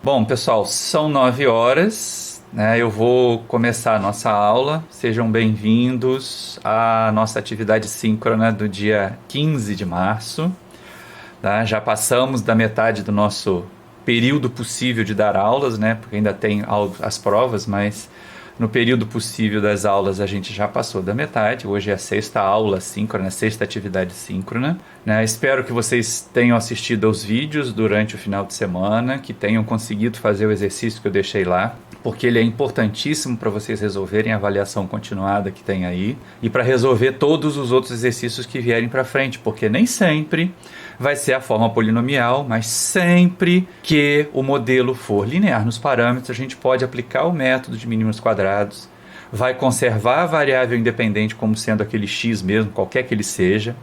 Bom, pessoal, são 9 horas, né? Eu vou começar a nossa aula. Sejam bem-vindos à nossa atividade síncrona do dia 15 de março. Tá? Já passamos da metade do nosso período possível de dar aulas, né? Porque ainda tem as provas, mas no período possível das aulas a gente já passou da metade. Hoje é a sexta aula síncrona, a sexta atividade síncrona, né? Espero que vocês tenham assistido aos vídeos durante o final de semana, que tenham conseguido fazer o exercício que eu deixei lá, porque ele é importantíssimo para vocês resolverem a avaliação continuada que tem aí e para resolver todos os outros exercícios que vierem para frente, porque nem sempre vai ser a forma polinomial, mas sempre que o modelo for linear nos parâmetros, a gente pode aplicar o método de mínimos quadrados, vai conservar a variável independente como sendo aquele x mesmo, qualquer que ele seja,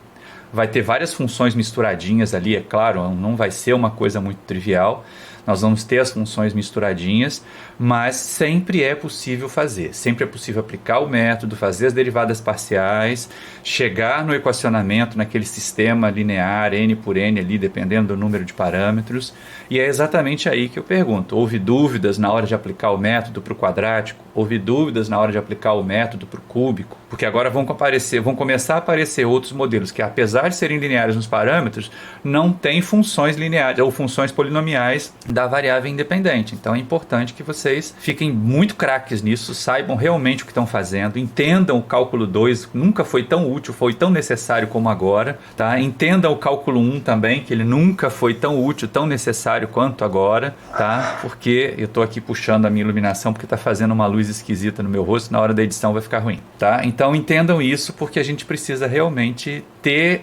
vai ter várias funções misturadinhas ali, é claro, não vai ser uma coisa muito trivial, nós vamos ter as funções misturadinhas, mas sempre é possível fazer, sempre é possível aplicar o método, fazer as derivadas parciais, chegar no equacionamento naquele sistema linear, n por n ali, dependendo do número de parâmetros, e é exatamente aí que eu pergunto, houve dúvidas na hora de aplicar o método para o quadrático? Houve dúvidas na hora de aplicar o método para o cúbico? Porque agora vão começar a aparecer outros modelos que, apesar de serem lineares nos parâmetros, não têm funções lineares ou funções polinomiais da variável independente. Então é importante que vocês fiquem muito craques nisso, saibam realmente o que estão fazendo, entendam o cálculo 2, nunca foi tão útil, foi tão necessário como agora, tá? Entendam o cálculo 1 também, que ele nunca foi tão útil, tão necessário quanto agora, tá? Porque eu estou aqui puxando a minha iluminação porque está fazendo uma luz esquisita no meu rosto, na hora da edição vai ficar ruim, tá? Então entendam isso, porque a gente precisa realmente ter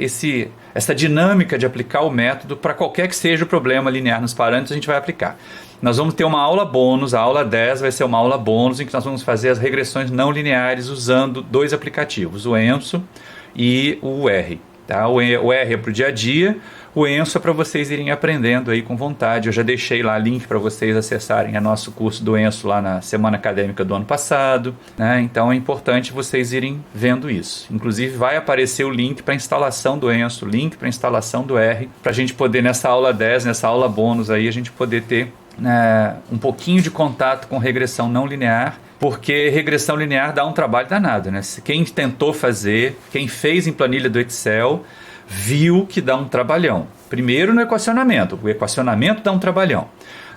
essa dinâmica de aplicar o método para qualquer que seja o problema linear nos parâmetros, a gente vai aplicar. Nós vamos ter uma aula bônus, a aula 10 vai ser uma aula bônus em que nós vamos fazer as regressões não lineares usando dois aplicativos, o ENSO e o R. Tá? O R é para o dia a dia, o ENSO é para vocês irem aprendendo aí com vontade. Eu já deixei lá link para vocês acessarem o nosso curso do ENSO lá na semana acadêmica do ano passado, né? Então é importante vocês irem vendo isso. Inclusive vai aparecer o link para instalação do ENSO, link para instalação do R, para a gente poder nessa aula 10, nessa aula bônus aí, a gente poder ter um pouquinho de contato com regressão não linear, porque regressão linear dá um trabalho danado, né? Quem tentou fazer, quem fez em planilha do Excel, viu que dá um trabalhão. Primeiro no equacionamento, o equacionamento dá um trabalhão.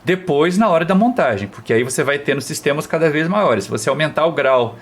Depois na hora da montagem, porque aí você vai tendo sistemas cada vez maiores. Se você aumentar o grau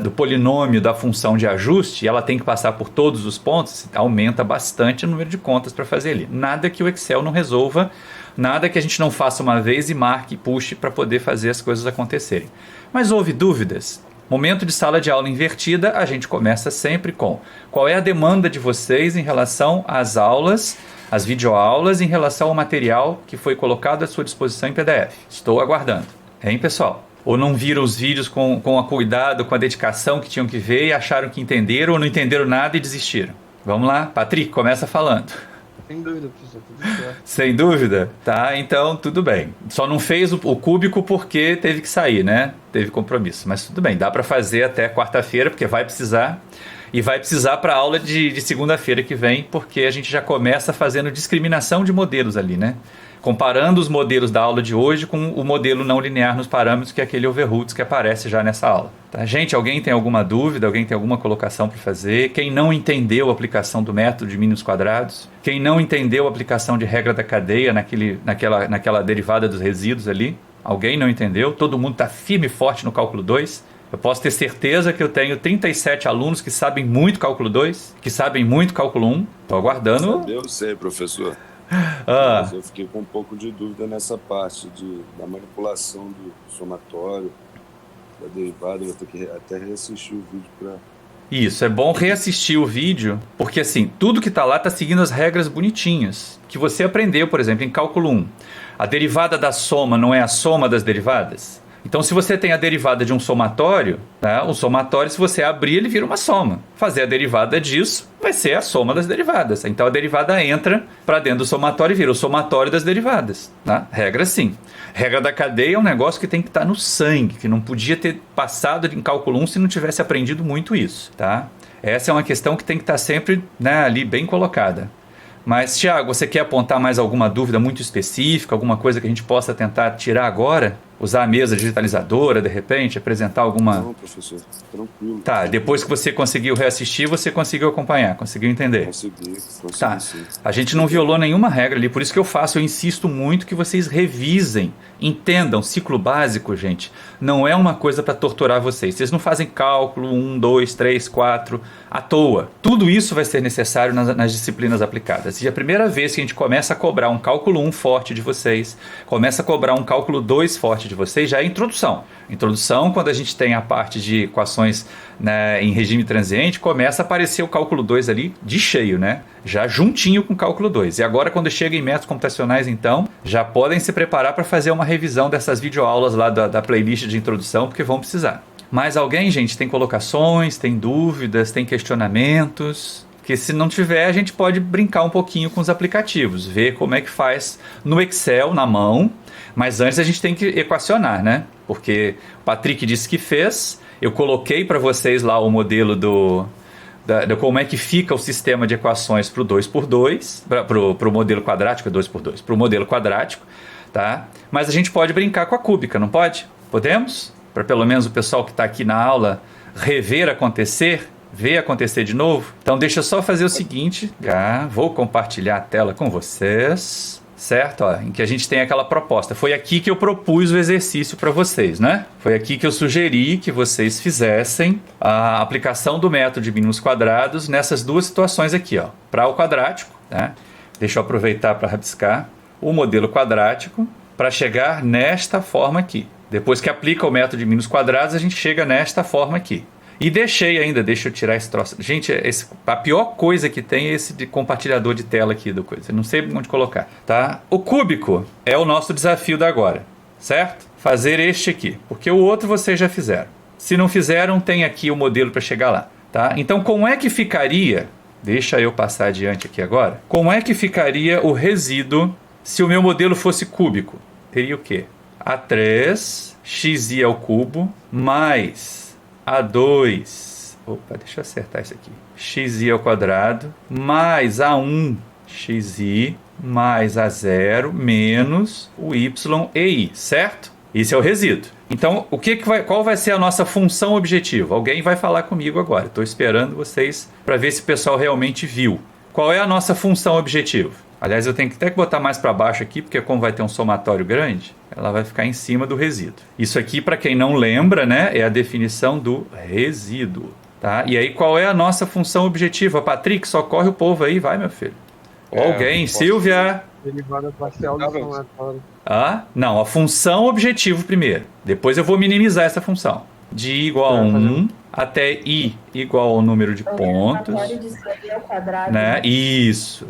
do polinômio da função de ajuste, ela tem que passar por todos os pontos, aumenta bastante o número de contas para fazer ali. Nada que o Excel não resolva, nada que a gente não faça uma vez e marque e puxe para poder fazer as coisas acontecerem. Mas houve dúvidas? Momento de sala de aula invertida, a gente começa sempre com qual é a demanda de vocês em relação às aulas, às videoaulas, em relação ao material que foi colocado à sua disposição em PDF. Estou aguardando. Hein, pessoal? Ou não viram os vídeos com o cuidado, com a dedicação que tinham que ver e acharam que entenderam ou não entenderam nada e desistiram? Vamos lá, Patrick, começa falando. Sem dúvida, professor, tudo certo. Sem dúvida? Tá, então tudo bem. Só não fez o cúbico porque teve que sair, né? Teve compromisso. Mas tudo bem, dá para fazer até quarta-feira, porque vai precisar. E vai precisar para a aula de segunda-feira que vem, porque a gente já começa fazendo discriminação de modelos ali, né? Comparando os modelos da aula de hoje com o modelo não linear nos parâmetros, que é aquele overroots que aparece já nessa aula. Tá? Gente, alguém tem alguma dúvida? Alguém tem alguma colocação para fazer? Quem não entendeu a aplicação do método de mínimos quadrados? Quem não entendeu a aplicação de regra da cadeia naquela derivada dos resíduos ali? Alguém não entendeu? Todo mundo está firme e forte no cálculo 2? Eu posso ter certeza que eu tenho 37 alunos que sabem muito cálculo 2, que sabem muito cálculo 1. Estou aguardando. Eu sei, professor. Mas eu fiquei com um pouco de dúvida nessa parte da manipulação do somatório, da derivada. Eu vou ter que até reassistir o vídeo para... Isso, é bom reassistir o vídeo, porque assim, tudo que está lá está seguindo as regras bonitinhas, que você aprendeu, por exemplo, em cálculo 1. A derivada da soma não é a soma das derivadas? Então, se você tem a derivada de um somatório, tá? O somatório, se você abrir, ele vira uma soma. Fazer a derivada disso vai ser a soma das derivadas. Então, a derivada entra para dentro do somatório e vira o somatório das derivadas. Tá? Regra sim. Regra da cadeia é um negócio que tem que estar no sangue, que não podia ter passado em cálculo 1 se não tivesse aprendido muito isso. Tá? Essa é uma questão que tem que estar sempre, né, ali bem colocada. Mas, Thiago, você quer apontar mais alguma dúvida muito específica, alguma coisa que a gente possa tentar tirar agora? Usar a mesa digitalizadora, de repente, apresentar alguma... Não, professor, tranquilo. Tá, depois que você conseguiu reassistir, você conseguiu acompanhar, conseguiu entender. Consegui Tá, sim. a gente não violou nenhuma regra ali, por isso que eu insisto muito que vocês revisem, entendam, ciclo básico, gente, não é uma coisa para torturar vocês. Vocês não fazem cálculo 1, 2, 3, 4 à toa. Tudo isso vai ser necessário nas disciplinas aplicadas. E a primeira vez que a gente começa a cobrar um cálculo 1 forte de vocês, começa a cobrar um cálculo 2 forte de vocês, já é introdução. Introdução, quando a gente tem a parte de equações, né, em regime transiente, começa a aparecer o cálculo 2 ali de cheio, né? Já juntinho com o cálculo 2. E agora, quando chega em métodos computacionais, então, já podem se preparar para fazer uma revisão dessas videoaulas lá da playlist de introdução, porque vão precisar. Mais alguém, gente? Tem colocações, tem dúvidas, tem questionamentos? Porque se não tiver, a gente pode brincar um pouquinho com os aplicativos, ver como é que faz no Excel, na mão. Mas antes a gente tem que equacionar, né? Porque o Patrick disse que fez, eu coloquei para vocês lá o modelo de como é que fica o sistema de equações para o 2x2, para o modelo quadrático, 2x2, para o modelo quadrático, tá? Mas a gente pode brincar com a cúbica, não pode? Podemos? Para pelo menos o pessoal que está aqui na aula rever acontecer, ver acontecer de novo. Então deixa eu só fazer o seguinte, vou compartilhar a tela com vocês. Certo? Ó, em que a gente tem aquela proposta. Foi aqui que eu propus o exercício para vocês, né? Foi aqui que eu sugeri que vocês fizessem a aplicação do método de mínimos quadrados nessas duas situações aqui, ó. Para o quadrático, né? Deixa eu aproveitar para rabiscar o modelo quadrático para chegar nesta forma aqui. Depois que aplica o método de mínimos quadrados, a gente chega nesta forma aqui. E deixa eu tirar esse troço. Gente, a pior coisa que tem é esse de compartilhador de tela aqui do coisa. Eu não sei onde colocar, tá? O cúbico é o nosso desafio da agora, certo? Fazer este aqui, porque o outro vocês já fizeram. Se não fizeram, tem aqui o modelo para chegar lá, tá? Então, como é que ficaria... Deixa eu passar adiante aqui agora. Como é que ficaria o resíduo se o meu modelo fosse cúbico? Teria o quê? A3, xi ao cubo, mais... A2, deixa eu acertar isso aqui, xi ao quadrado, mais A1, xi, mais A0, menos o yi, certo? Esse é o resíduo. Então, qual vai ser a nossa função objetiva? Alguém vai falar comigo agora, estou esperando vocês para ver se o pessoal realmente viu. Qual é a nossa função objetiva? Aliás, eu tenho que até botar mais para baixo aqui, porque como vai ter um somatório grande, ela vai ficar em cima do resíduo. Isso aqui, para quem não lembra, né, é a definição do resíduo. Tá? E aí, qual é a nossa função objetiva? Patrick, socorre o povo aí, vai, meu filho. Alguém, Silvia? Derivada parcial do somatório. Não, a função objetivo primeiro. Depois eu vou minimizar essa função. De I igual a 1 até I igual ao número de pontos. De I ao quadrado. Né? Isso.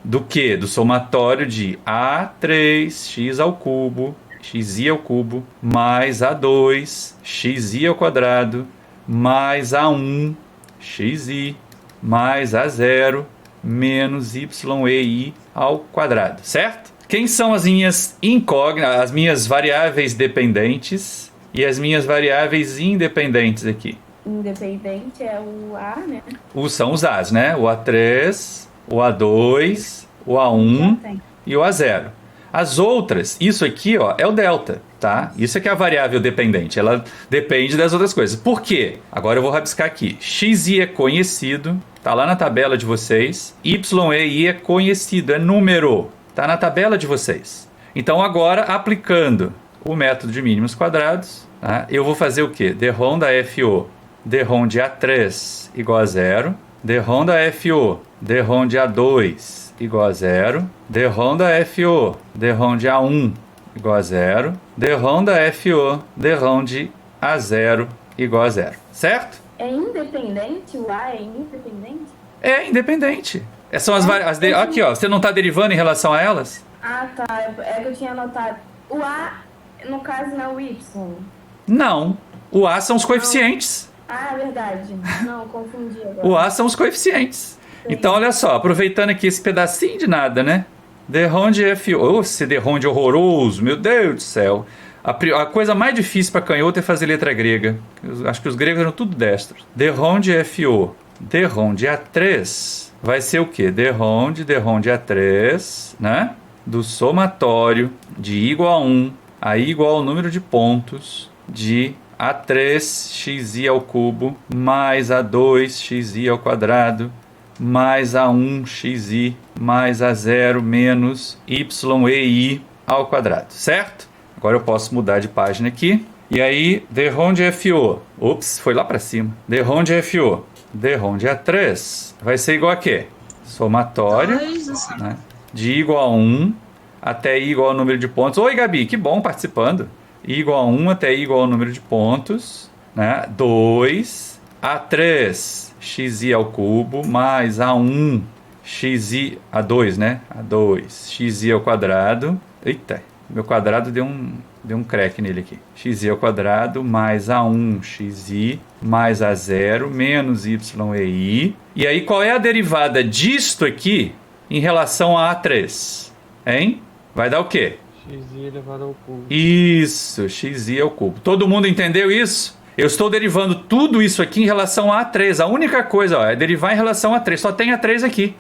Do que? Do somatório de A3x ao cubo, xi ao cubo, mais A2, xi ao quadrado, mais A1, xi, mais A0, menos yi ao quadrado, certo? Quem são as minhas incógnitas, as minhas variáveis dependentes e as minhas variáveis independentes aqui? Independente é o A, né? São os A's, né? O A3... o A2, o A1 e o A0. As outras, isso aqui, ó, é o delta, tá? Isso aqui é a variável dependente, ela depende das outras coisas. Por quê? Agora eu vou rabiscar aqui. Xi é conhecido, tá lá na tabela de vocês. Y é conhecido, é número, tá na tabela de vocês. Então agora, aplicando o método de mínimos quadrados, tá? Eu vou fazer o quê? Derrom da FO, derrom de A3 igual a 0, derrom da FO, derrom de A2 igual a 0, derrom da FO, derrom de A1 igual a 0, derrom da FO, derrom de A0 igual a 0, certo? É independente? O A é independente? É independente. São aqui, ó, você não está derivando em relação a elas? Ah, tá. É que eu tinha anotado. O A, no caso, não é o Y? Não. O A são os coeficientes. Ah, é verdade. Não, confundi agora. O A são os coeficientes. Então, olha só, aproveitando aqui esse pedacinho de nada, né? Derrom de FO. Esse derrom de horroroso, meu Deus do céu. A coisa mais difícil para canhoto é fazer letra grega. Acho que os gregos eram tudo destros. Derrom de FO, derrom de A3 vai ser o quê? Derrom de A3, né? Do somatório de I igual a 1 a I igual ao número de pontos de A3xi ao cubo mais A2xi ao quadrado mais A1xi mais A0 menos YEI ao quadrado, certo? Agora eu posso mudar de página aqui. E aí, derrom de FO. Ops, foi lá para cima. Derrom de FO. Derrom de A3 vai ser igual a quê? Somatório, né, de I igual a 1 até I igual ao número de pontos. Oi, Gabi, que bom participando. I igual a 1 até I igual ao número de pontos, né? 2 A3xi ao cubo mais A1 xi, A2, né? A2 xi ao quadrado. Eita, meu quadrado deu um crack nele aqui. Xi ao quadrado mais A1 xi mais A0 menos YEI. E aí, qual é a derivada disto aqui em relação a A3? Hein? Vai dar o quê? xi elevado ao cubo. Isso, xi ao cubo. Todo mundo entendeu isso? Eu estou derivando tudo isso aqui em relação a A3. A única coisa, ó, é derivar em relação a A3. Só tem A3 aqui.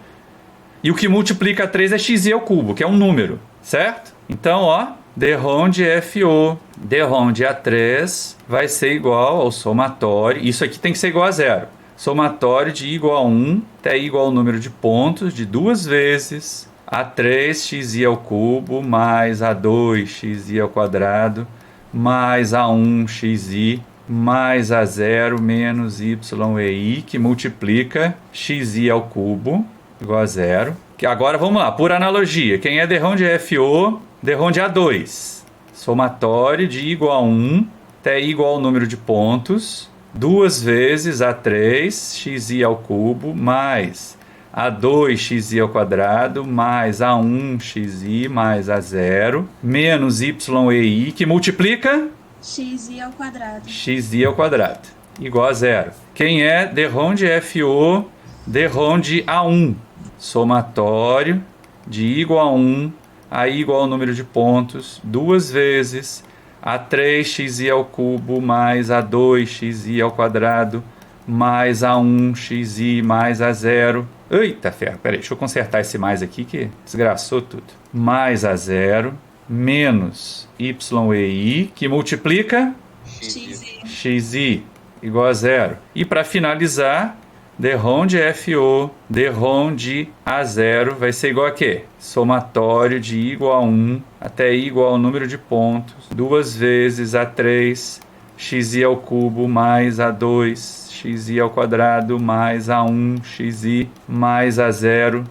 E o que multiplica A3 é xi ao cubo, que é um número, certo? Então, ó, derrom de FO, derrom de A3 vai ser igual ao somatório. Isso aqui tem que ser igual a 0. Somatório de I igual a 1 até I igual ao número de pontos de 2 vezes A3xi ao cubo mais A2xi ao quadrado mais A1xi mais A0 menos YEI, que multiplica xi ao cubo igual a 0. Agora vamos lá, por analogia, quem é derrom de FO, derrom de A2. Somatório de I igual a 1 até I igual ao número de pontos, 2 vezes A3xi ao cubo mais A2xi ao quadrado mais A1xi mais A0 menos YEI, que multiplica xi ao quadrado. xi ao quadrado igual a 0. Quem é derrom de FO, derrom de A1. Somatório de I igual a 1 a I igual ao número de pontos, 2 vezes A3xi ao cubo mais A2xi ao quadrado mais A1xi mais A0. Eita ferro, peraí, deixa eu consertar esse mais aqui que desgraçou tudo. Mais A0 menos YEI, que multiplica xi igual a 0. E para finalizar, derrom de FO, derrom de A0 vai ser igual a quê? Somatório de I igual a 1 até I igual ao número de pontos, 2 vezes A3xi ao cubo mais A2xi ao quadrado mais A1xi mais A0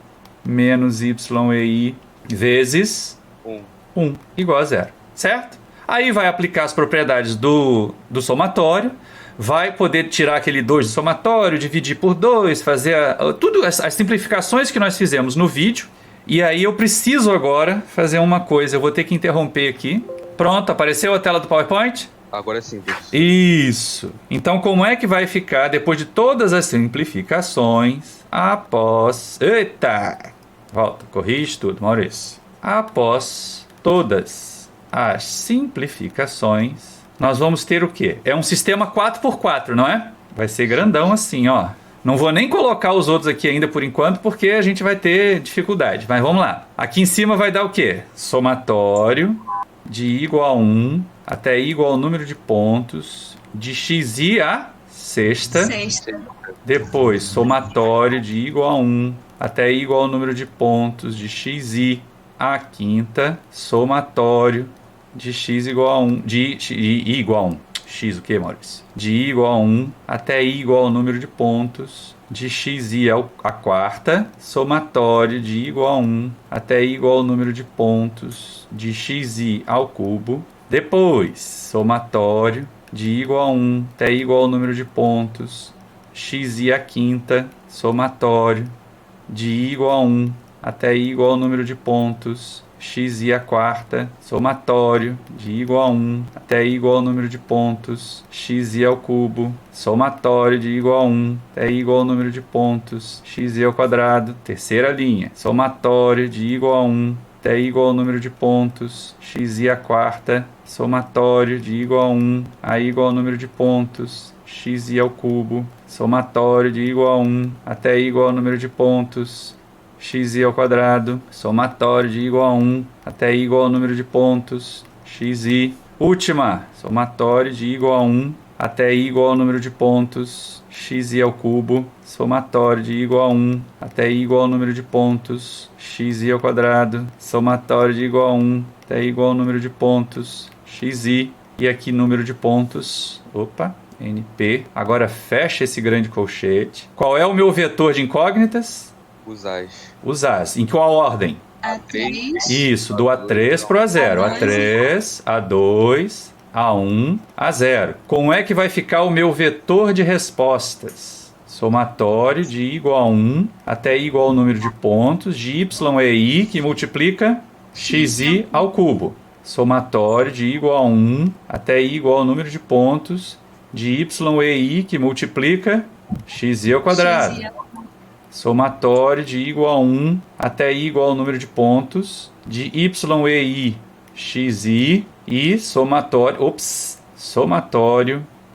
menos YEI vezes 1 igual a 0, certo? Aí vai aplicar as propriedades do somatório, vai poder tirar aquele 2 do somatório, dividir por 2, fazer tudo as simplificações que nós fizemos no vídeo. E aí eu preciso agora fazer uma coisa, eu vou ter que interromper aqui. Pronto, apareceu a tela do PowerPoint? Agora sim, professor. Isso. Então como é que vai ficar depois de todas as simplificações, após... Eita! Volta, corrige tudo, Maurício. Após todas as simplificações, nós vamos ter o quê? É um sistema 4x4, não é? Vai ser grandão assim, ó. Não vou nem colocar os outros aqui ainda por enquanto, porque a gente vai ter dificuldade. Mas vamos lá. Aqui em cima vai dar o quê? Somatório de I igual a 1 até I igual ao número de pontos de xi a sexta. Depois, somatório de I igual a 1 até I igual ao número de pontos de xi a quinta. Somatório de x igual a 1, de I igual a 1. X o que, Maurício? De I igual a 1 até I igual ao número de pontos de xi a quarta. Somatório de I igual a 1 até I igual ao número de pontos de xi ao cubo. Depois, somatório de I igual a 1 até I igual ao número de pontos xi a quinta. Somatório de I igual a 1 até I igual ao número de pontos xi a quarta. Somatório de I igual a 1 até I igual ao número de pontos xi ao cubo. Somatório de I igual a 1 até I igual ao número de pontos xi ao quadrado. Terceira linha. Somatório de I igual a 1 até I igual ao número de pontos xi a quarta. Somatório de I igual a 1 a I igual ao número de pontos xi ao cubo. somatório de igual a 1 até i igual ao número de pontos xi ao quadrado, somatório de igual a 1 até i igual ao número de pontos xi. Última, somatório de igual a 1 até i igual ao número de pontos xi ao cubo, somatório de igual a 1 até i igual ao número de pontos xi ao quadrado, somatório de igual a 1 até i igual ao número de pontos xi, e aqui número de pontos, NP. Agora fecha esse grande colchete. Qual é o meu vetor de incógnitas? Os As. Em qual ordem? A3. Isso, do A3 para o A0. A3, A2, A1, A0. Como é que vai ficar o meu vetor de respostas? Somatório de I igual a 1 até I igual ao número de pontos de Y e I, que multiplica xi ao cubo. Somatório de I igual a 1 até I igual ao número de pontos de Y e I, que multiplica xi ao quadrado. Somatório de I igual a 1 até I igual ao número de pontos de Y e I, xi, e somatório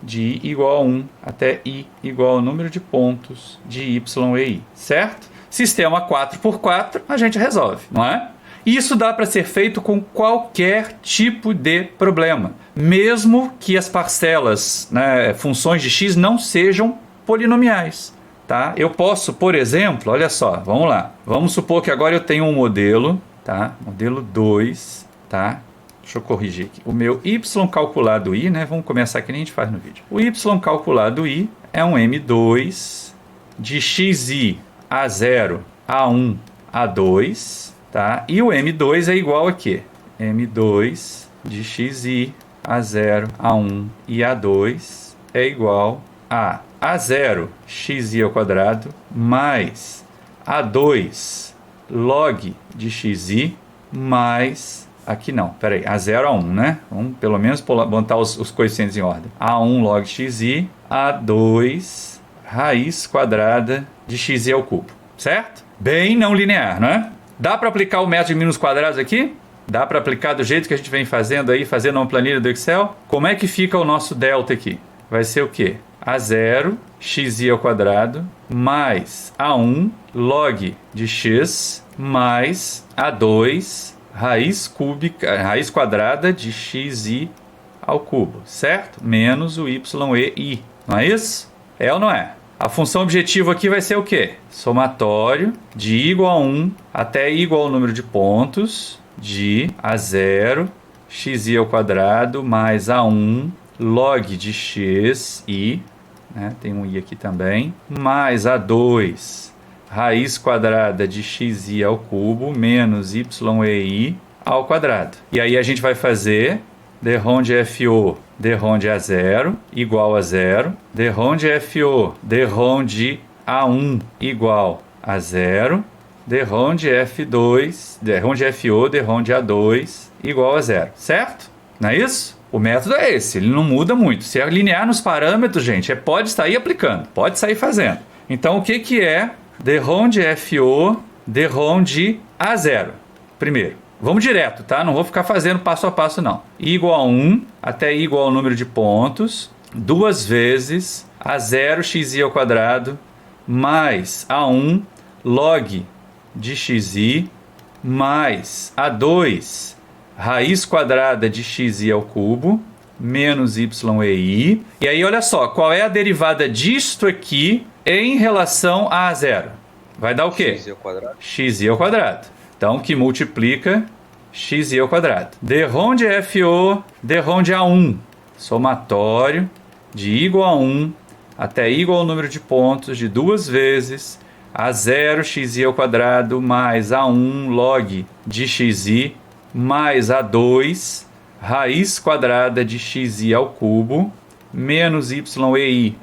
de I igual a 1 até I igual ao número de pontos de Y e I, certo? Sistema 4x4 a gente resolve, não é? Isso dá para ser feito com qualquer tipo de problema, mesmo que as parcelas, funções de x não sejam polinomiais. Tá? Eu posso, por exemplo, olha só, vamos lá. Vamos supor que agora eu tenho um modelo, tá? Modelo 2, tá? Deixa eu corrigir aqui. O meu y calculado i, Vamos começar que nem a gente faz no vídeo. O y calculado i é um M2 de xi A0, A1, A2, tá? E o M2 é igual a quê? M2 de xi A0, A1 e A2 é igual a A0 xi ao quadrado mais A2 log de xi mais... Aqui não, peraí, A0 a 1, Vamos pelo menos botar os coeficientes em ordem. A1 log xi, A2 raiz quadrada de xi ao cubo, certo? Bem não linear, não é? Dá para aplicar o método de mínimos quadrados aqui? Dá para aplicar do jeito que a gente vem fazendo aí, fazendo uma planilha do Excel? Como é que fica o nosso delta aqui? Vai ser o quê? A0 xi ao quadrado mais A1 log de x mais A2 raiz quadrada de xi ao cubo, certo? Menos o y e i, não é isso? É ou não é? A função objetiva aqui vai ser o quê? Somatório de i igual a 1 até i igual ao número de pontos de A0 xi ao quadrado mais A1 log de x i, tem um i aqui também, mais A2 raiz quadrada de xi ao cubo menos y e i ao quadrado. E aí a gente vai fazer derrom de FO, derrom de A0 igual a 0, derrom de FO, derrom de A1 igual a 0, derrom de F2, derrom de FO, derrom de A2 igual a 0, certo? Não é isso? O método é esse, ele não muda muito. Se é linear nos parâmetros, gente, pode sair aplicando, pode sair fazendo. Então, o que é derrom de FO, derrom de A0? Primeiro, vamos direto, tá? Não vou ficar fazendo passo a passo, não. I igual a 1 até I igual ao número de pontos, duas vezes A0 xi ao quadrado mais A1 log de xi mais A2 raiz quadrada de xi ao cubo, menos y e i. E aí, olha só, qual é a derivada disto aqui em relação a A0? Vai dar o quê? Xi ao quadrado. Xi ao quadrado. Então, que multiplica xi ao quadrado. Derrom de FO, derrom de A1. Somatório de I igual a 1 até I igual ao número de pontos de duas vezes A0 xi ao quadrado mais A1 log de xi mais A2 raiz quadrada de xi ao cubo menos y e i,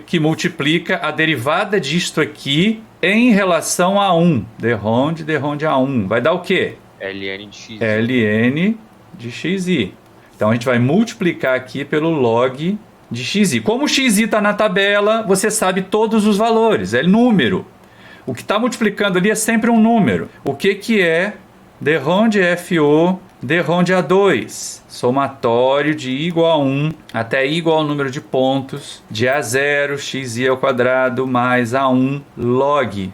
que multiplica a derivada disto aqui em relação a 1. Derrom de A1. Vai dar o quê? ln de xi. ln de xi. Então a gente vai multiplicar aqui pelo log de xi. Como o xi está na tabela, você sabe todos os valores, é número. O que está multiplicando ali é sempre um número. O que é derrom de FO, de ronde A2, somatório de I igual a 1 até I igual ao número de pontos de A0 xi ao quadrado mais A1 log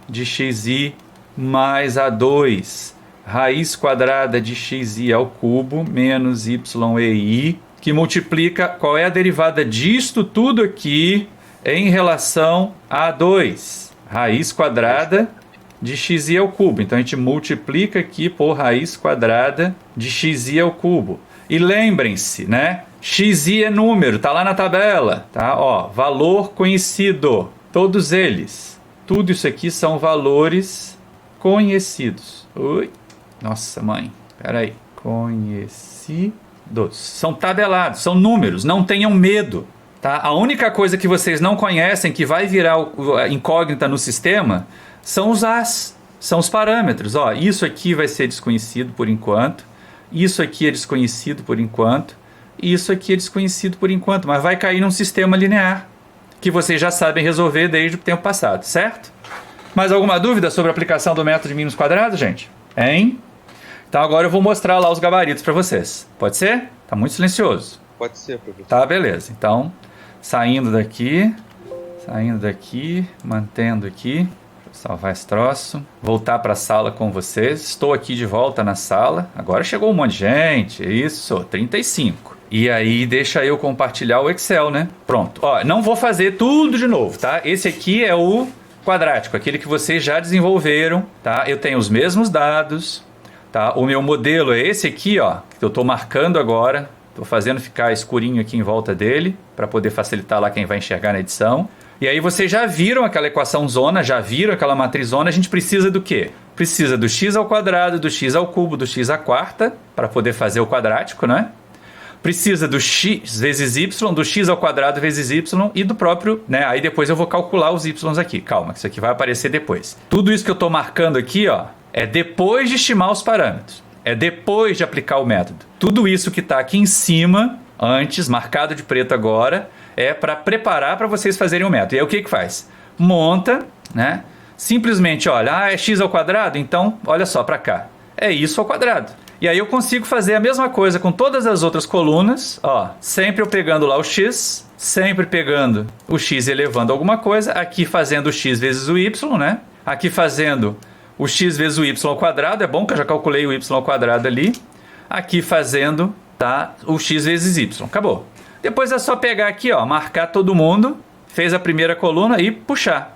de xi mais A2 raiz quadrada de xi ao cubo menos yei, que multiplica qual é a derivada disto tudo aqui em relação a A2, raiz quadrada de xi ao cubo. Então a gente multiplica aqui por raiz quadrada de xi ao cubo. E lembrem-se, né? Xi é número, tá lá na tabela, tá? Ó, valor conhecido, todos eles. Tudo isso aqui são valores conhecidos. Oi. Nossa, mãe. Peraí. Conhecidos. São tabelados, são números, não tenham medo. Tá? A única coisa que vocês não conhecem, que vai virar incógnita no sistema, são os as, são os parâmetros. Ó, isso aqui vai ser desconhecido por enquanto, isso aqui é desconhecido por enquanto, e isso aqui é desconhecido por enquanto, mas vai cair num sistema linear, que vocês já sabem resolver desde o tempo passado, certo? Mais alguma dúvida sobre a aplicação do método de mínimos quadrados, gente? Hein? Então agora eu vou mostrar lá os gabaritos para vocês. Pode ser? Tá muito silencioso. Pode ser, professor. Tá, beleza. Então, saindo daqui, mantendo aqui. Deixa eu salvar esse troço. Voltar para a sala com vocês. Estou aqui de volta na sala. Agora chegou um monte de gente. Isso, 35. E aí deixa eu compartilhar o Excel, né? Pronto. Ó, não vou fazer tudo de novo, tá? Esse aqui é o quadrático, aquele que vocês já desenvolveram, tá? Eu tenho os mesmos dados, tá? O meu modelo é esse aqui, ó, que eu estou marcando agora. Estou fazendo ficar escurinho aqui em volta dele, para poder facilitar lá quem vai enxergar na edição. E aí vocês já viram aquela equação zona, já viram aquela matriz zona. A gente precisa do quê? Precisa do x ao quadrado, do x ao cubo, do x à quarta, para poder fazer o quadrático, né? Precisa do x vezes y, do x ao quadrado vezes y e do próprio, né? Aí depois eu vou calcular os y's aqui. Calma, que isso aqui vai aparecer depois. Tudo isso que eu estou marcando aqui, ó, é depois de estimar os parâmetros. É depois de aplicar o método. Tudo isso que está aqui em cima, antes, marcado de preto agora, é para preparar para vocês fazerem o método. E aí o que que faz? Monta, né? Simplesmente, olha, é x ao quadrado? Então, olha só para cá. É isso ao quadrado. E aí eu consigo fazer a mesma coisa com todas as outras colunas, ó, sempre eu pegando lá o x, sempre pegando o x e elevando alguma coisa, aqui fazendo o x vezes o y, né? Aqui fazendo o x vezes o y ao quadrado, é bom que eu já calculei o y ao quadrado ali. Aqui fazendo, tá, o x vezes y, acabou. Depois é só pegar aqui, ó, marcar todo mundo, fez a primeira coluna e puxar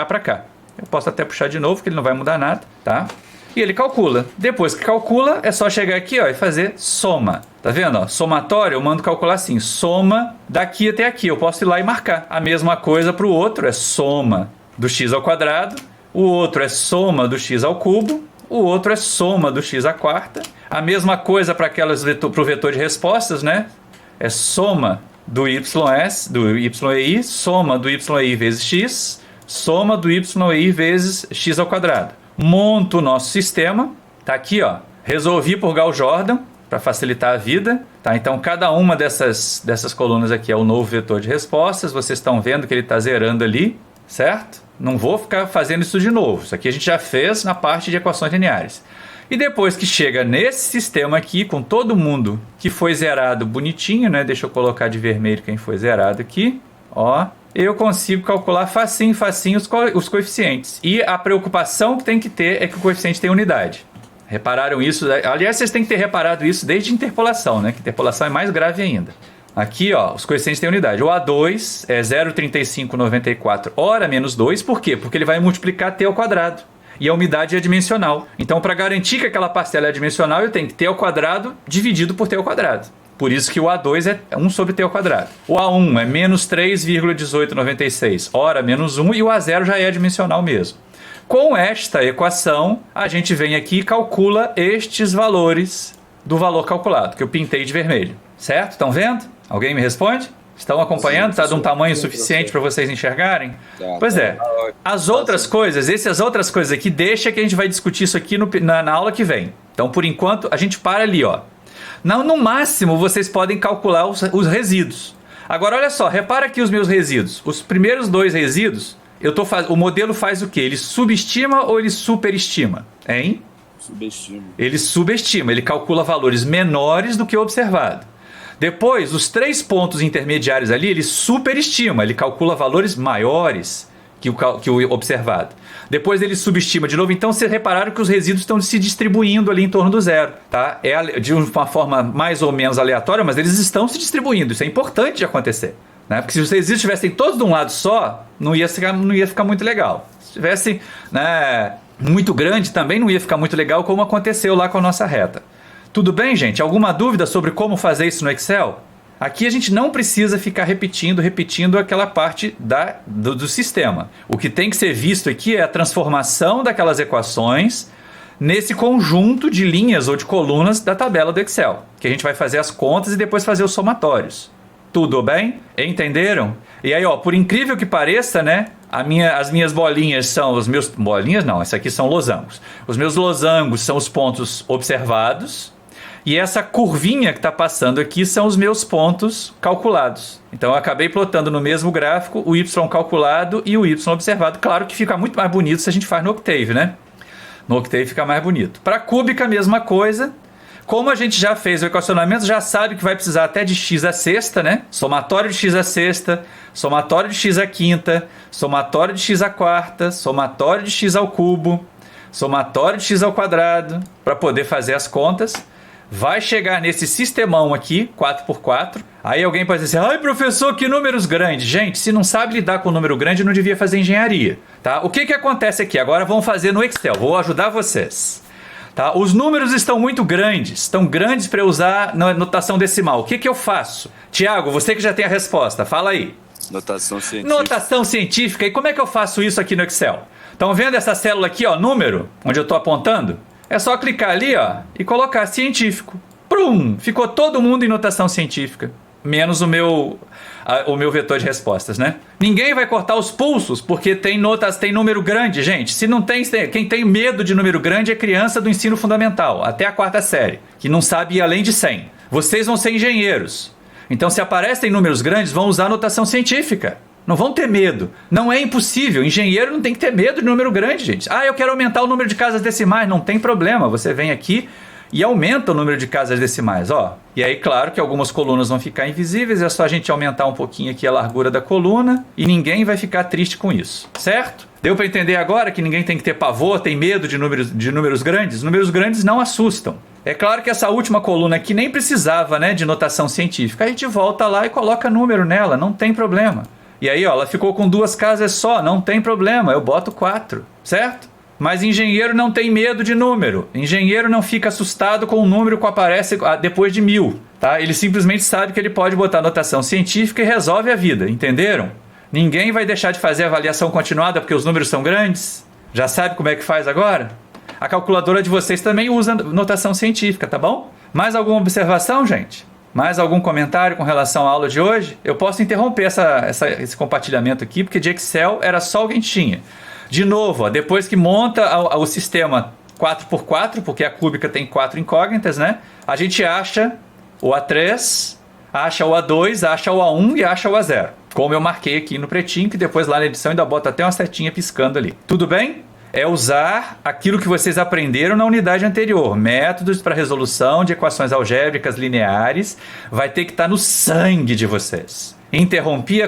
para cá. Eu posso até puxar de novo, que ele não vai mudar nada, tá? E ele calcula. Depois que calcula, é só chegar aqui, ó, e fazer soma. Tá vendo? Ó? Somatório, eu mando calcular assim, soma daqui até aqui. Eu posso ir lá e marcar. A mesma coisa para o outro, é soma do x ao quadrado. O outro é soma do x ao cubo. O outro é soma do x à quarta. A mesma coisa para o vetor de respostas, né? É soma do ys, do yei, soma do yei vezes x, soma do yei vezes x ao quadrado. Monto o nosso sistema, tá aqui, ó, resolvi por Gauss-Jordan, para facilitar a vida, tá? Então cada uma dessas colunas aqui é o novo vetor de respostas, vocês estão vendo que ele está zerando ali, certo? Não vou ficar fazendo isso de novo, isso aqui a gente já fez na parte de equações lineares. E depois que chega nesse sistema aqui, com todo mundo que foi zerado bonitinho, né? Deixa eu colocar de vermelho quem foi zerado aqui, ó. Eu consigo calcular facinho os coeficientes. E a preocupação que tem que ter é que o coeficiente tem unidade. Repararam isso? Aliás, vocês têm que ter reparado isso desde interpolação, né? Que interpolação é mais grave ainda. Aqui, ó, os coeficientes têm unidade. O A2 é 0,3594 hora menos 2. Por quê? Porque ele vai multiplicar t ao quadrado. E a unidade é dimensional. Então, para garantir que aquela parcela é dimensional, eu tenho que t ao quadrado dividido por t ao quadrado. Por isso que o A2 é 1 sobre t ao quadrado. O A1 é menos 3,1896 hora menos 1 e o A0 já é dimensional mesmo. Com esta equação, a gente vem aqui e calcula estes valores do valor calculado, que eu pintei de vermelho. Certo? Estão vendo? Alguém me responde? Estão acompanhando? Está de um tamanho suficiente para vocês enxergarem? Pois é. As outras coisas, essas outras coisas aqui, deixa que a gente vai discutir isso aqui na aula que vem. Então, por enquanto, a gente para ali, ó. No máximo, vocês podem calcular os resíduos. Agora, olha só, repara aqui os meus resíduos. Os primeiros dois resíduos, o modelo faz o quê? Ele subestima ou ele superestima? Hein? Subestima. Ele subestima, ele calcula valores menores do que o observado. Depois, os 3 pontos intermediários ali, ele superestima, ele calcula valores maiores que o observado. Depois ele subestima de novo. Então, vocês repararam que os resíduos estão se distribuindo ali em torno do zero. Tá? É de uma forma mais ou menos aleatória, mas eles estão se distribuindo. Isso é importante de acontecer. Né? Porque se os resíduos estivessem todos de um lado só, não ia ficar muito legal. Se tivesse, né, muito grande, também não ia ficar muito legal, como aconteceu lá com a nossa reta. Tudo bem, gente? Alguma dúvida sobre como fazer isso no Excel? Aqui a gente não precisa ficar repetindo aquela parte do sistema. O que tem que ser visto aqui é a transformação daquelas equações nesse conjunto de linhas ou de colunas da tabela do Excel, que a gente vai fazer as contas e depois fazer os somatórios. Tudo bem? Entenderam? E aí, ó, por incrível que pareça, né? As minhas bolinhas são os meus... Bolinhas não, essas aqui são losangos. Os meus losangos são os pontos observados. E essa curvinha que está passando aqui são os meus pontos calculados. Então eu acabei plotando no mesmo gráfico o Y calculado e o Y observado. Claro que fica muito mais bonito se a gente faz no Octave, né? No Octave fica mais bonito. Para a cúbica, a mesma coisa. Como a gente já fez o equacionamento, já sabe que vai precisar até de x à sexta, né? Somatório de x à sexta, somatório de x à quinta, somatório de x à quarta, somatório de x ao cubo, somatório de x ao quadrado, para poder fazer as contas. Vai chegar nesse sistemão aqui, 4x4. Aí alguém pode dizer, ai professor, que números grandes. Gente, se não sabe lidar com número grande, não devia fazer engenharia. Tá? O que acontece aqui? Agora vamos fazer no Excel, vou ajudar vocês. Tá? Os números estão muito grandes, estão grandes para eu usar na notação decimal. O que eu faço? Tiago, você que já tem a resposta, fala aí. Notação científica. Notação científica. E como é que eu faço isso aqui no Excel? Estão vendo essa célula aqui, ó, número, onde eu estou apontando? É só clicar ali, ó, e colocar científico. Prum! Ficou todo mundo em notação científica. Menos o meu vetor de respostas, né? Ninguém vai cortar os pulsos, porque tem número grande, gente. Se não tem, quem tem medo de número grande é criança do ensino fundamental, até a 4ª série, que não sabe ir além de 100. Vocês vão ser engenheiros. Então, se aparecem números grandes, vão usar notação científica. Não vão ter medo. Não é impossível. Engenheiro não tem que ter medo de número grande, gente. Ah, eu quero aumentar o número de casas decimais. Não tem problema. Você vem aqui e aumenta o número de casas decimais, ó. E aí, claro que algumas colunas vão ficar invisíveis. É só a gente aumentar um pouquinho aqui a largura da coluna e ninguém vai ficar triste com isso. Certo? Deu para entender agora que ninguém tem que ter pavor, tem medo de números grandes? Números grandes não assustam. É claro que essa última coluna aqui nem precisava, né, de notação científica. A gente volta lá e coloca número nela. Não tem problema. E aí, ó, ela ficou com 2 casas só, não tem problema, eu boto 4, certo? Mas engenheiro não tem medo de número. Engenheiro não fica assustado com o número que aparece depois de 1000, tá? Ele simplesmente sabe que ele pode botar notação científica e resolve a vida, entenderam? Ninguém vai deixar de fazer avaliação continuada porque os números são grandes. Já sabe como é que faz agora? A calculadora de vocês também usa notação científica, tá bom? Mais alguma observação, gente? Mais algum comentário com relação à aula de hoje? Eu posso interromper esse compartilhamento aqui, porque de Excel era só o que a gente tinha. De novo, ó, depois que monta o sistema 4x4, porque a cúbica tem 4 incógnitas, né? A gente acha o A3, acha o A2, acha o A1 e acha o A0. Como eu marquei aqui no pretinho, que depois lá na edição ainda bota até uma setinha piscando ali. Tudo bem? É usar aquilo que vocês aprenderam na unidade anterior. Métodos para resolução de equações algébricas lineares. Vai ter que estar no sangue de vocês. Interrompi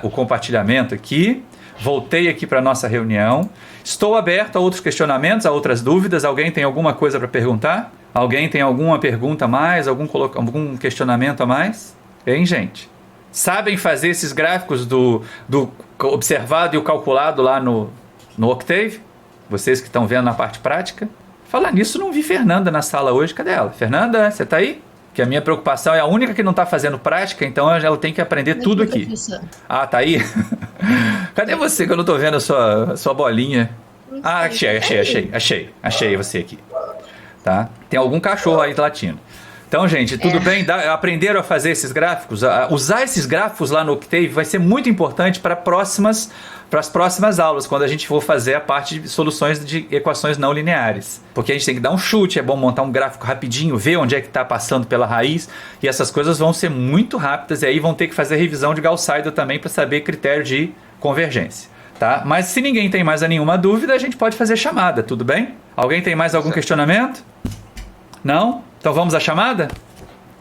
o compartilhamento aqui. Voltei aqui para a nossa reunião. Estou aberto a outros questionamentos, a outras dúvidas. Alguém tem alguma coisa para perguntar? Alguém tem alguma pergunta a mais? Algum questionamento a mais? Hein, gente? Sabem fazer esses gráficos do observado e o calculado lá no Octave? Vocês que estão vendo na parte prática? Falar nisso, não vi Fernanda na sala hoje. Cadê ela? Fernanda, você está aí? Que a minha preocupação é a única que não está fazendo prática, então ela tem que aprender tudo aqui. Professor. Ah, tá aí? Cadê você que eu não estou vendo a sua bolinha? Ah, achei você aqui. Tá? Tem algum cachorro aí latindo. Então, gente, tudo bem? Aprenderam a fazer esses gráficos? Usar esses gráficos lá no Octave vai ser muito importante para as próximas aulas, quando a gente for fazer a parte de soluções de equações não lineares. Porque a gente tem que dar um chute, é bom montar um gráfico rapidinho, ver onde é que está passando pela raiz, e essas coisas vão ser muito rápidas, e aí vão ter que fazer revisão de Gauss-Seidel também para saber critério de convergência. tá? Mas se ninguém tem mais nenhuma dúvida, a gente pode fazer chamada, tudo bem? Alguém tem mais algum questionamento? Não? Então vamos à chamada?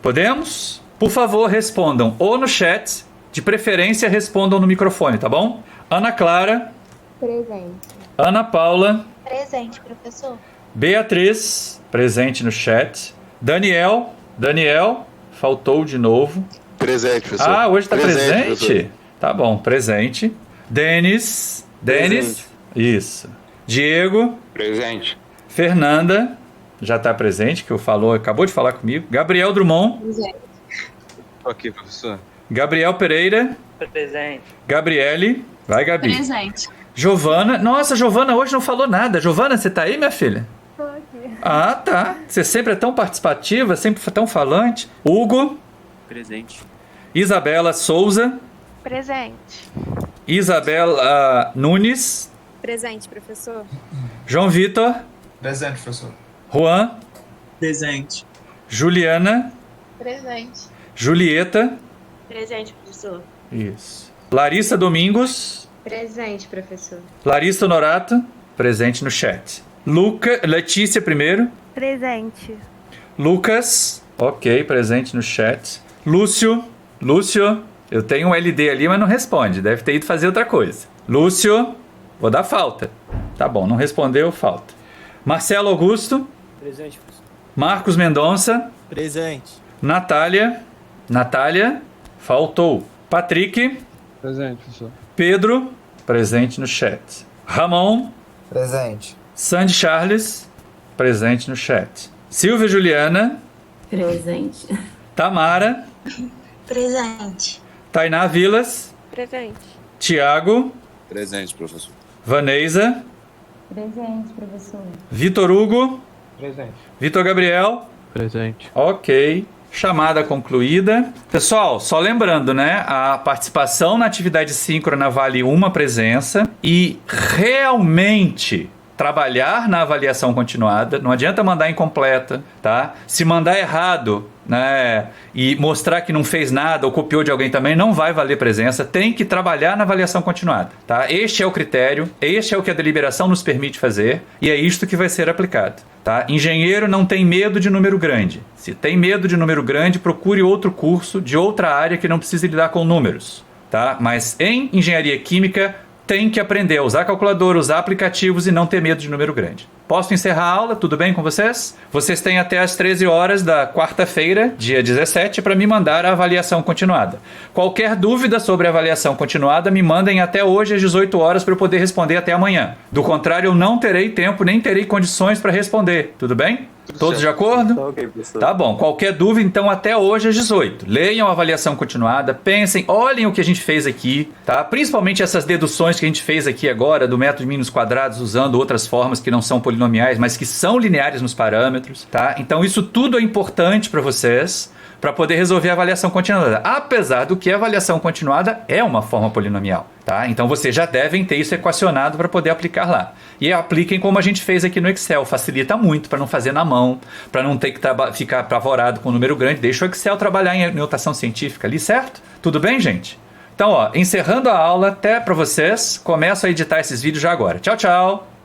Podemos? Por favor, respondam ou no chat, de preferência respondam no microfone, tá bom? Ana Clara. Presente. Ana Paula. Presente, professor. Beatriz, presente no chat. Daniel. Daniel, faltou de novo. Presente, professor. Ah, hoje tá presente? Professor. Tá bom, presente. Denis. Denis. Isso. Diego. Presente. Fernanda. Já tá presente, que acabou de falar comigo. Gabriel Drummond. Presente. Tô aqui, professor. Gabriel Pereira. Presente. Gabriele. Vai, Gabi. Presente. Giovana. Nossa, Giovana hoje não falou nada. Giovana, você tá aí, minha filha? Tô aqui. Ah, tá. Você sempre é tão participativa, sempre tão falante. Hugo. Presente. Isabela Souza. Presente. Isabela Nunes. Presente, professor. João Vitor. Presente, professor. Juan. Presente. Juliana. Presente. Julieta. Presente, professor. Isso. Larissa Domingos. Presente, professor. Larissa Honorato. Presente no chat. Letícia primeiro. Presente. Lucas. Ok, presente no chat. Lúcio. Lúcio. Eu tenho um LD ali, mas não responde. Deve ter ido fazer outra coisa. Lúcio. Vou dar falta. Tá bom, não respondeu, falta. Marcelo Augusto. Presente, professor. Marcos Mendonça. Presente. Natália. Natália. Faltou. Patrick. Presente, professor. Pedro. Presente no chat. Ramon. Presente. Sandy Charles. Presente no chat. Silvia Juliana. Presente. Tamara. Presente. Tainá Vilas. Presente. Tiago. Presente, professor. Vaneisa. Presente, professor. Vitor Hugo. Presente. Vitor Gabriel. Presente. Ok. Chamada concluída. Pessoal, só lembrando, né? A participação na atividade síncrona vale uma presença e realmente trabalhar na avaliação continuada. Não adianta mandar incompleta, tá? Se mandar errado, né, e mostrar que não fez nada ou copiou de alguém também, não vai valer presença. Tem que trabalhar na avaliação continuada, tá? Este é o critério, este é o que a deliberação nos permite fazer e é isto que vai ser aplicado, tá? Engenheiro não tem medo de número grande. Se tem medo de número grande, procure outro curso de outra área que não precise lidar com números, tá? Mas em engenharia química tem que aprender a usar calculadora, usar aplicativos e não ter medo de número grande. Posso encerrar a aula? Tudo bem com vocês? Vocês têm até as 13 horas da quarta-feira, dia 17, para me mandar a avaliação continuada. Qualquer dúvida sobre a avaliação continuada, me mandem até hoje às 18 horas para eu poder responder até amanhã. Do contrário, eu não terei tempo, nem terei condições para responder. Tudo bem? Todos de acordo? Tá ok, professor. Tá bom. Qualquer dúvida, então, até hoje às 18. Leiam a avaliação continuada, pensem, olhem o que a gente fez aqui, tá? Principalmente essas deduções que a gente fez aqui agora do método de mínimos quadrados, usando outras formas que não são polinomiais, mas que são lineares nos parâmetros, tá? Então, isso tudo é importante para vocês, para poder resolver a avaliação continuada. Apesar do que a avaliação continuada é uma forma polinomial, tá? Então vocês já devem ter isso equacionado para poder aplicar lá. E apliquem como a gente fez aqui no Excel. Facilita muito para não fazer na mão, para não ter que ficar apavorado com um número grande. Deixa o Excel trabalhar em notação científica ali, certo? Tudo bem, gente? Então, ó, encerrando a aula, até para vocês. Começo a editar esses vídeos já agora. Tchau, tchau!